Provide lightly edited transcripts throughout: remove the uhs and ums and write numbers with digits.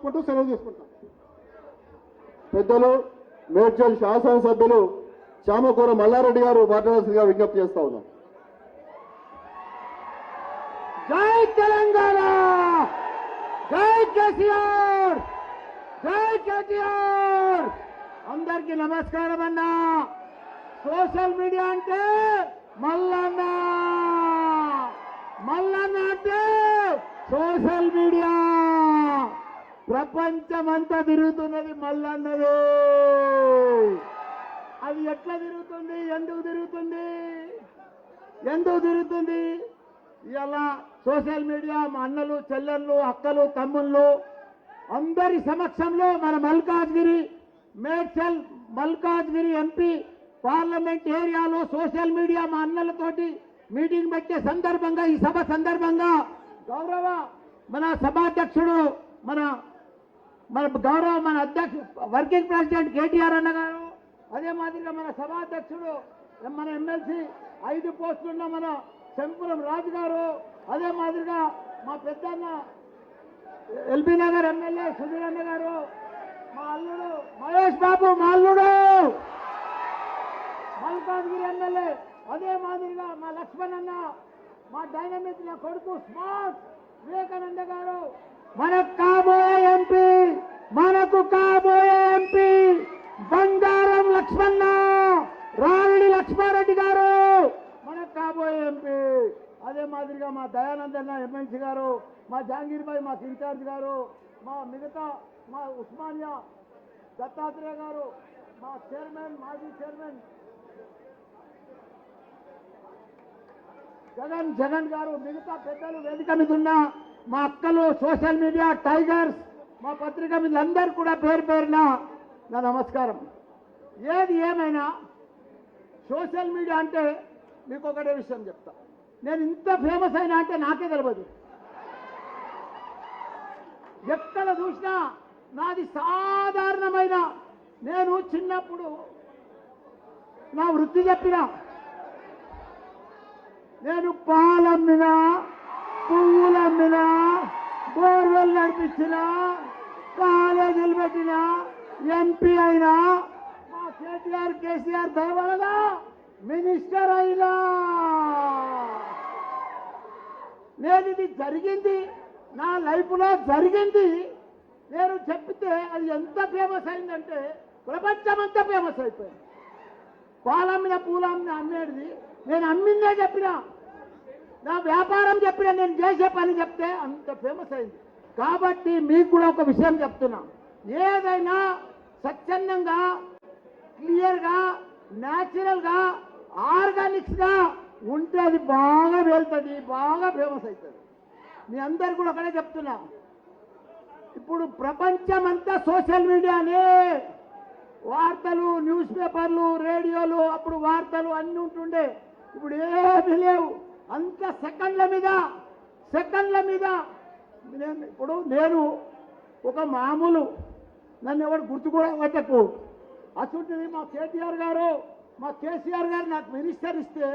చెప్పుకుంటూ సెలవు తీసుకుంటాం. పెద్దలు మేడ్చల్ శాసనసభ్యులు చామకూర మల్లారెడ్డి గారు మాట్లాడాల్సిందిగా విజ్ఞప్తి చేస్తా ఉన్నాం. జై తెలంగాణ, జై కేసీఆర్, జై కేటీఆర్. అందరికీ నమస్కారం అన్నా. సోషల్ మీడియా అంటే మల్లన్న, మల్లన్న అంటే సోషల్ మీడియా. ప్రపంచమంతా తిరుగుతున్నది మల్లన్నది. అది ఎట్లా తిరుగుతుంది, ఎందుకు తిరుగుతుంది, ఎందుకు తిరుగుతుంది? ఇలా సోషల్ మీడియా మా అన్నలు, చెల్లెళ్ళు, అక్కలు, తమ్ముళ్ళు అందరి సమక్షంలో మన మల్కాజ్గిరి, మేడ్చల్ మల్కాజ్గిరి ఎంపీ పార్లమెంట్ ఏరియాలో సోషల్ మీడియా మా అన్నలతోటి మీటింగ్ పెట్టే సందర్భంగా, ఈ సభ సందర్భంగా గౌరవ మన సభాధ్యక్షుడు మన గౌరవ మన వర్కింగ్ ప్రెసిడెంట్ కేటీఆర్ అన్న గారు, అదే మాదిరిగా మన సభాధ్యక్షుడు మన ఎమ్మెల్సీ 5 పోస్టులున్న మన శంపురం రాజు గారు, అదే మాదిరిగా మా పెద్దన్న ఎల్బీ నగర్ ఎమ్మెల్యే సుధీర్ అన్న గారు, మా అల్లుడు మహేష్ బాబు, మా అల్లుడు మల్కాజ్గిరి ఎమ్మెల్యే, అదే మాదిరిగా మా లక్ష్మణ్ అన్న, మా డైనమిక్ కొడుకు స్మార్ట్ వివేకానంద గారు, మనకు కాబోయే ఎంపీ, మనకు కాబోయే ఎంపీ బంగారం లక్ష్మణ, రావిడి లక్ష్మారెడ్డి గారు మనకు కాబోయే ఎంపీ. అదే మాదిరిగా మా దయానందన్న ఎమ్మెల్సీ గారు, మా జహాంగీర్ భాయ్ మాకు ఇన్ఛార్జ్ గారు, మా మిగతా మా ఉస్మానియా దత్తాత్రేయ గారు, మా చైర్మన్, మాజీ చైర్మన్ జగన్ గారు, మిగతా పెద్దలు వేదిక మీద ఉన్న మా అక్కలు, సోషల్ మీడియా టైగర్స్, మా పత్రిక మీదందరూ కూడా పేరు పేరున నా నమస్కారం. ఏది ఏమైనా సోషల్ మీడియా అంటే మీకు ఒకటే విషయం చెప్తా. నేను ఇంత ఫేమస్ అయినా అంటే నాకే తెలియదు. ఎక్కడ చూసినా నాది సాధారణమైన, నేను చిన్నప్పుడు నా వృత్తి చెప్పినా, నేను పాలమ్మినా, పువ్వులమ్మినా, బోర్వెల్ నడిపించినా, కాలేజీలు పెట్టినా, ఎంపీ అయినా, మా కేసీఆర్ దయవల్ల మినిస్టర్ అయినా. నేను ఇది జరిగింది, నా లైఫ్లో జరిగింది. నేను చెప్తే అది ఎంత ఫేమస్ అయిందంటే ప్రపంచమంతా ఫేమస్ అయిపోయింది. పాలమ్మిన పూలమ్మిన అమ్మేది నేను అమ్మిందే చెప్పినా, నా వ్యాపారం చెప్పినా, నేను చేసే పని చెప్తే అంత ఫేమస్ అయింది. కాబట్టి మీకు కూడా ఒక విషయం చెప్తున్నా, ఏదైనా స్వచ్ఛందంగా, క్లియర్గా, న్యాచురల్గా, ఆర్గానిక్స్గా ఉంటే అది బాగా వెళ్తుంది, బాగా ఫేమస్ అవుతుంది. మీ అందరు కూడా ఒకటే చెప్తున్నా, ఇప్పుడు ప్రపంచమంతా సోషల్ మీడియానే. వార్తలు, న్యూస్ పేపర్లు, రేడియోలు, అప్పుడు వార్తలు అన్నీ ఉంటుండే, ఇప్పుడు ఏమీ లేవు. అంత సెకండ్ల మీద. ఇప్పుడు నేను ఒక మామూలు, నన్ను ఎవరు గుర్తు కూడా పెట్టకు. అసలుంటిది మా కేటీఆర్ గారు, మా కేసీఆర్ గారు నాకు మినిస్టర్ ఇస్తే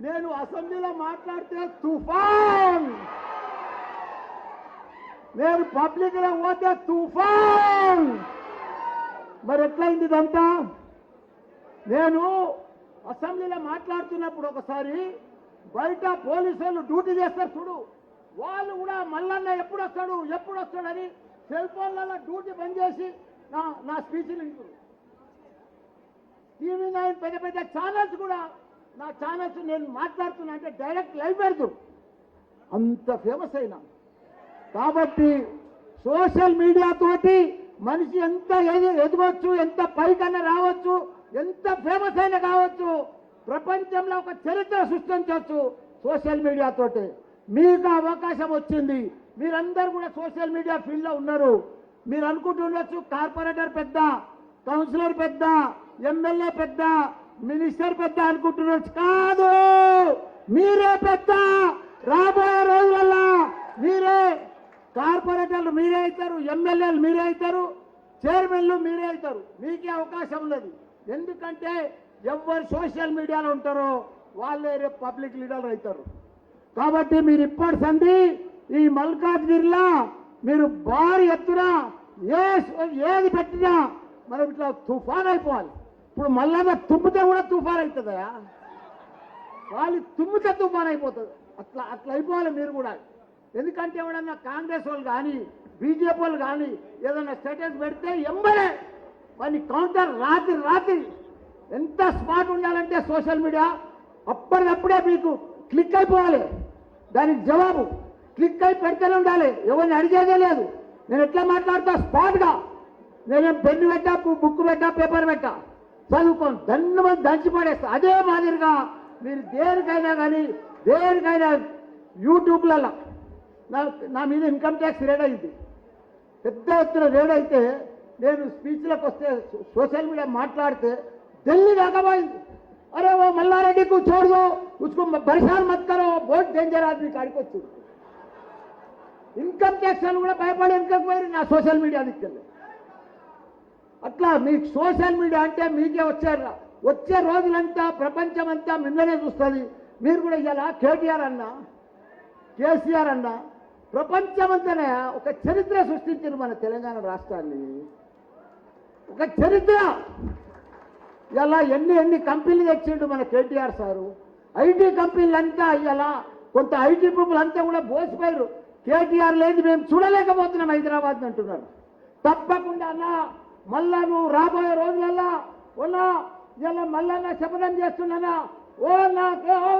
నేను అసెంబ్లీలో మాట్లాడితే తుఫాన్, నేను పబ్లిక్లో పోతే తుఫాన్. మరి ఎట్లయింది ఇదంతా? నేను అసెంబ్లీలో మాట్లాడుతున్నప్పుడు ఒకసారి బయట పోలీసు వాళ్ళు డ్యూటీ చేస్తారు చూడు, వాళ్ళు కూడా మల్లన్న ఎప్పుడు వస్తాడని సెల్ ఫోన్లలో డ్యూటీ బంద్ చేసి నా స్పీచ్లు వింటారు. టీవీ 9 పెద్ద ఛానల్స్ కూడా నా ఛానల్స్ నేను మాట్లాడుతున్నా అంటే డైరెక్ట్ లైవ్ పెడతారు, అంత ఫేమస్ అయినా. కాబట్టి సోషల్ మీడియా తోటి మనిషి ఎంత ఎదగవచ్చు, ఎంత పైకన్నా రావచ్చు, ఎంత ఫేమస్ అయినా కావచ్చు, ప్రపంచంలో ఒక చరిత్ర సృష్టించవచ్చు సోషల్ మీడియా తోటి. మీకు అవకాశం వచ్చింది, మీరందరూ కూడా సోషల్ మీడియా ఫీల్డ్లో ఉన్నారు. మీరు అనుకుంటుండొచ్చు కార్పొరేటర్ పెద్ద, కౌన్సిలర్ పెద్ద, ఎమ్మెల్యే పెద్ద, మినిస్టర్ పెద్ద అనుకుంటుండొచ్చు. కాదు, మీరే పెద్ద. రాబోయే రోజులలో మీరే కార్పొరేటర్లు మీరే అవుతారు, ఎమ్మెల్యేలు మీరే అవుతారు, చైర్మన్లు మీరే అవుతారు. మీకే అవకాశం ఉన్నది. ఎందుకంటే ఎవరు సోషల్ మీడియాలో ఉంటారో వాళ్ళే రేపు పబ్లిక్ లీడర్లు అవుతారు. కాబట్టి మీరు ఇప్పటి సంది ఈ మల్కాజ్గిరిలో మీరు భారీ ఎత్తున ఏది పెట్టినా మనం ఇట్లా తుఫాన్ అయిపోవాలి. ఇప్పుడు మళ్ళా తుమ్మితే కూడా తుఫాన్ అవుతుందా? వాళ్ళు తుమ్మితే తుఫాన్ అయిపోతుంది. అట్లా అయిపోవాలి మీరు కూడా. ఎందుకంటే ఎవడన్నా కాంగ్రెస్ వాళ్ళు కానీ బీజేపీ వాళ్ళు కానీ ఏదైనా స్టేటస్ పెడితే ఎంబడే వాడిని కౌంటర్ రాత్రి ఎంత స్మార్ట్ ఉండాలంటే సోషల్ మీడియా అప్పటికప్పుడే మీకు క్లిక్ అయిపోవాలి. దానికి జవాబు క్లిక్ అయి పెడితేనే ఉండాలి. ఎవరిని అడిగేదే లేదు. నేను ఎట్లా మాట్లాడతా స్పాట్గా. నేనేం పెన్ను పెట్టా, బుక్ పెట్టా, పేపర్ పెట్టా, చదువుకోను, దన్ను మంది దంచి పడేస్తా. అదే మాదిరిగా మీరు దేనికైనా యూట్యూబ్లలో నా మీద ఇన్కమ్ ట్యాక్స్ రేట్ అయింది. పెద్ద ఎత్తున రేట్ అయితే నేను స్పీచ్లకు వస్తే సోషల్ మీడియా మాట్లాడితే ఢిల్లీ దాకా పోయింది. अरे वो मल्लारेड्डी को छोड़ दो, उसको परेशान मत करो, बहुत डेंजर आदमी काడికి వచ్చింది. ఇన్కమ్ ట్యాక్స్ అని కూడా భయపడి ఇన్కమ్ పోయి నా సోషల్ మీడియా దిక్కెళ్ళి. అట్లా మీకు సోషల్ మీడియా అంటే మీకే వచ్చే రోజులంతా ప్రపంచం అంతా మిమ్మల్నే చూస్తుంది. మీరు కూడా ఇలా కేటీఆర్ అన్నా కేసీఆర్ అన్నా ప్రపంచమంతానే ఒక చరిత్ర సృష్టించారు మన తెలంగాణ రాష్ట్రాన్ని. ఒక చరిత్ర. ఇలా ఎన్ని కంపెనీలు తెచ్చిండు మన కేటీఆర్ సారు. ఐటీ కంపెనీలు అంతా ఇలా కొంత ఐటీ పీపుల్ అంతా కూడా బోసిపోయారు. కేటీఆర్ లేదు మేము చూడలేకపోతున్నాం హైదరాబాద్ అంటున్నారు. తప్పకుండా అన్నా మళ్ళా నువ్వు రాబోయే రోజులల్లా ఇలా మళ్ళా శపథం చేస్తున్నానా ఓ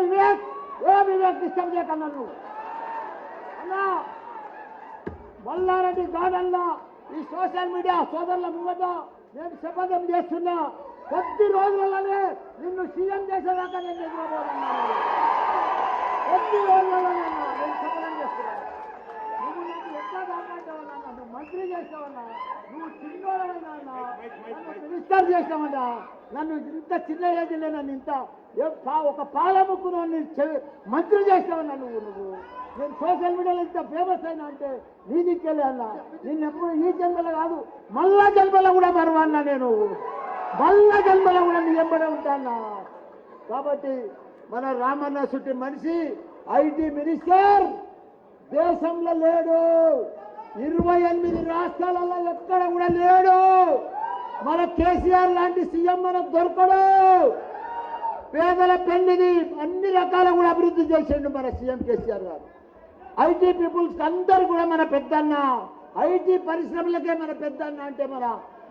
వివేక్ డిస్టర్బ్ చేయకన్నా నువ్వు అన్నా. మల్లారెడ్డి గార్డెన్లో ఈ సోషల్ మీడియా సోదరుల ముంగట నేను శపథం చేస్తున్నా. కొద్ది రోజులలోనే నిన్ను సీఎం చేసేదాకా నేను ఎదురబోతున్నాను. కొద్ది రోజులలోనే నేను శపథం చేస్తున్నాను. నువ్వు నాకు ఎట్లా కాపాడతావన్నా, నువ్వు మంత్రి చేస్తావన్నా, నువ్వు చిన్నోడవన్నా, నన్ను మినిస్టర్ చేస్తావన్నా, నన్ను ఇంత చిన్న ఏజ్లో నన్ను ఇంత ఒక పాలముక్కును మంత్రి చేస్తావన్నా నువ్వు. నేను సోషల్ మీడియాలో ఇంత ఫేమస్ అయినా అంటే నీ దిక్కెళ్ళి అన్నా. నిన్ను ఎప్పుడు ఈ జన్మలో కాదు మళ్ళా జన్మలో కూడా మరవన్నా. నేను మళ్ళా జన్మలో కూడా నీ ఎంబడే ఉంటానా. కాబట్టి మన రామన్న సుట్టి మనిషి ఐటీ మినిస్టర్ దేశంలో లేడు. 28 రాష్ట్రాలలో ఎక్కడ కూడా లేడు. మన కేసీఆర్ లాంటి సీఎం మనకు దొరకడు. పేదల పెళ్లిని అన్ని రకాల కూడా అభివృద్ధి చేసిండు మన సీఎం కేసీఆర్ గారు. ఐటీ పీపుల్స్ అందరు కూడా మన పెద్దన్న, ఐటీ పరిశ్రమలకే మన పెద్దన్న అంటే మన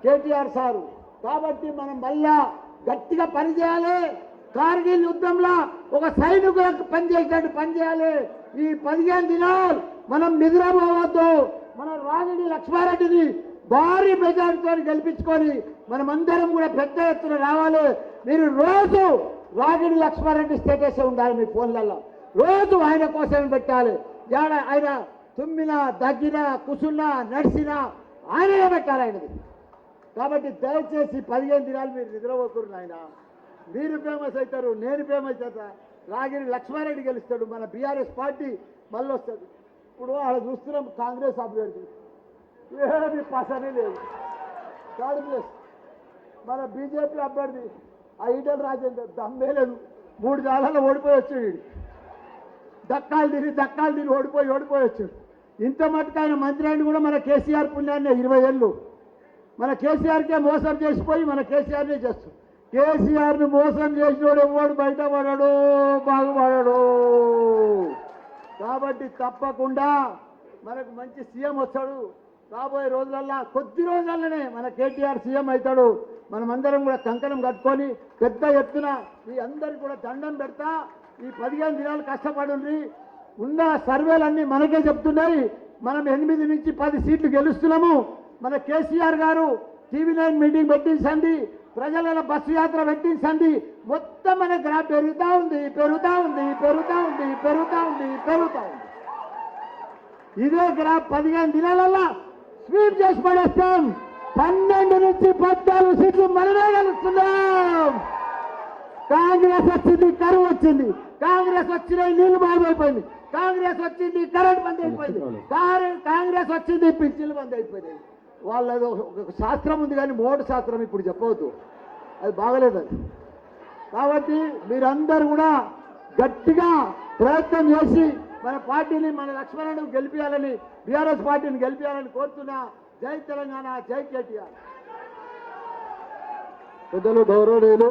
కేటీఆర్ సారు. కాబట్టి మనం మళ్ళా గట్టిగా పనిచేయాలి. కార్గిల్ యుద్ధంలో ఒక సైనికులకు పనిచేసేటట్టు పనిచేయాలి. ఈ 15 దినాలు మనం నిద్రపోవద్దు. మన రాగిడి లక్ష్మారెడ్డిని భారీ మెజారిటీతో గెలిపించుకొని మనమందరం కూడా పెద్ద ఎత్తున రావాలి. మీరు రోజు రాగిడి లక్ష్మారెడ్డి స్టేటస్ ఉండాలి మీ ఫోన్లలో. రోజు ఆయన కోసం పెట్టాలి. ఆయన తుమ్మినా దగ్గినా కుసున్నా నడిచినా ఆయనే పెట్టాలి ఆయనది. కాబట్టి దయచేసి 15 దినాలు మీరు నిద్రపోకూరు నాయన. మీరు ఫేమస్ అవుతారు, నేను ఫేమస్ అవుతా. రాగిరి లక్ష్మారెడ్డి గెలుస్తాడు. మన బీఆర్ఎస్ పార్టీ మళ్ళీ వస్తుంది. ఇప్పుడు అలా చూస్తున్నాం కాంగ్రెస్ అభ్యర్థి ఏమి పసనే లేదు. థర్డ్ ప్లేస్ మన బీజేపీ అభ్యర్థి ఆ ఈటల రాజేందర్ దమ్మే లేదు. 3 జాలలో ఓడిపోయి వచ్చాడు. దక్కాలు తిని ఓడిపోయి వచ్చాడు. ఇంత మటుకు ఆయన మంత్రి అయిన కూడా మన కేసీఆర్ పుణ్యాన్ని 20 ఏళ్ళు మన కేసీఆర్కే మోసం చేసిపోయి మన కేసీఆర్నే చేస్తాం. కేసీఆర్ని మోసం చేసినోడు ఎవడు బయటపడాడు, బాగుపడాడు. కాబట్టి తప్పకుండా మనకు మంచి సీఎం వస్తాడు. రాబోయే రోజులల్లా కొద్ది రోజుల్లోనే మన కేటీఆర్ సీఎం అవుతాడు. మనమందరం కూడా కంకణం కట్టుకొని పెద్ద ఎత్తున ఈ అందరికి కూడా దండం పెడతా. ఈ 15 దినాలు కష్టపడి ఉన్న సర్వేలన్నీ మనకే చెప్తున్నాయి. మనం 8 నుంచి 10 సీట్లు గెలుస్తున్నాము. మన కేసీఆర్ గారు TV9 మీటింగ్ పెట్టించండి, ప్రజల బస్సు యాత్ర పెట్టించండి. మొత్తం మన గ్రాఫ్ పెరుగుతూ ఉంది. ఇదే గ్రాఫ్ 15 దినాలల్లా స్వీప్ చేసి పడేస్తాం. 12 నుంచి 14 సీట్లు మనమే గెలుస్తున్నాం. కాంగ్రెస్ వచ్చింది, కరువు వచ్చింది. కాంగ్రెస్ వచ్చినాయి, నీళ్లు బాగైపోయింది. కాంగ్రెస్ వచ్చింది, కరెంట్ బంద్ అయిపోయింది. కాంగ్రెస్ వచ్చింది, పింఛన్లు బంద్ అయిపోయినాయి. వాళ్ళది ఒక శాస్త్రం ఉంది కానీ మోటు శాస్త్రం ఇప్పుడు చెప్పవద్దు, అది బాగలేదు అది. కాబట్టి మీరందరూ కూడా గట్టిగా ప్రయత్నం చేసి మన పార్టీని మన లక్ష్మణను గెలిపించాలని బీఆర్ఎస్ పార్టీని గెలిపించాలని కోరుతున్నా. జై తెలంగాణ, జై కేటీఆర్. పెద్దలు గౌరవనీయులు